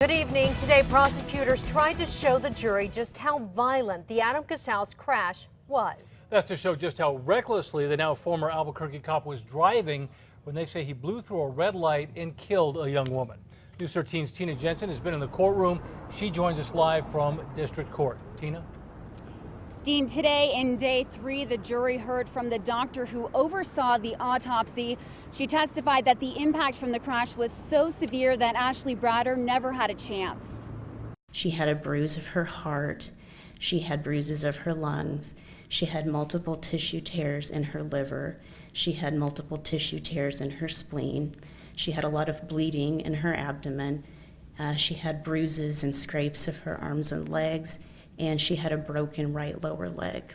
Good evening. Today, prosecutors tried to show the jury just how violent the Adam Casals crash was. That's to show just how recklessly the now former Albuquerque cop was driving when they say he blew through a red light and killed a young woman. News 13's Tina Jensen has been in the courtroom. She joins us live from District Court. Tina? Dean, today in day 3, the jury heard from the doctor who oversaw the autopsy. She testified that the impact from the crash was so severe that Ashley Bratter never had a chance. She had a bruise of her heart. She had bruises of her lungs. She had multiple tissue tears in her liver. She had multiple tissue tears in her spleen. She had a lot of bleeding in her abdomen. She had bruises and scrapes of her arms and legs, and she had a broken right lower leg.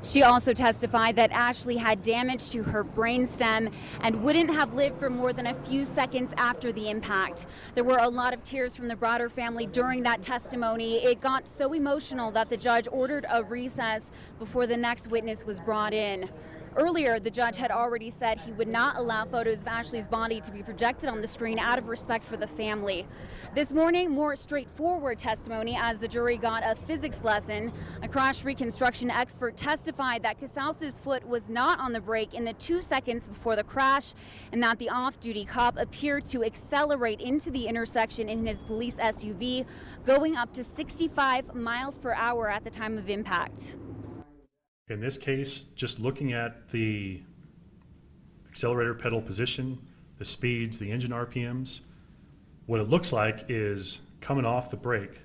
She also testified that Ashley had damage to her brainstem and wouldn't have lived for more than a few seconds after the impact. There were a lot of tears from the Bratter family during that testimony. It got so emotional that the judge ordered a recess before the next witness was brought in. Earlier, the judge had already said he would not allow photos of Ashley's body to be projected on the screen out of respect for the family. This morning, more straightforward testimony as the jury got a physics lesson. A crash reconstruction expert testified that Casals' foot was not on the brake in the 2 seconds before the crash and that the off-duty cop appeared to accelerate into the intersection in his police SUV, going up to 65 miles per hour at the time of impact. In this case, just looking at the accelerator pedal position, the speeds, the engine RPMs, what it looks like is coming off the brake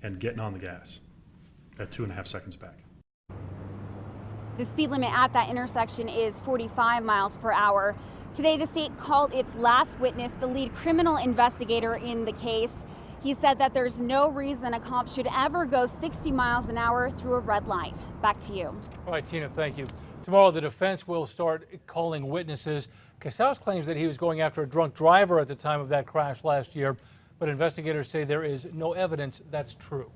and getting on the gas at 2.5 seconds back. The speed limit at that intersection is 45 miles per hour. Today, the state called its last witness, the lead criminal investigator in the case. He said that there's no reason a cop should ever go 60 miles an hour through a red light. Back to you. All right, Tina, thank you. Tomorrow, the defense will start calling witnesses. Casals claims that he was going after a drunk driver at the time of that crash last year, but investigators say there is no evidence that's true.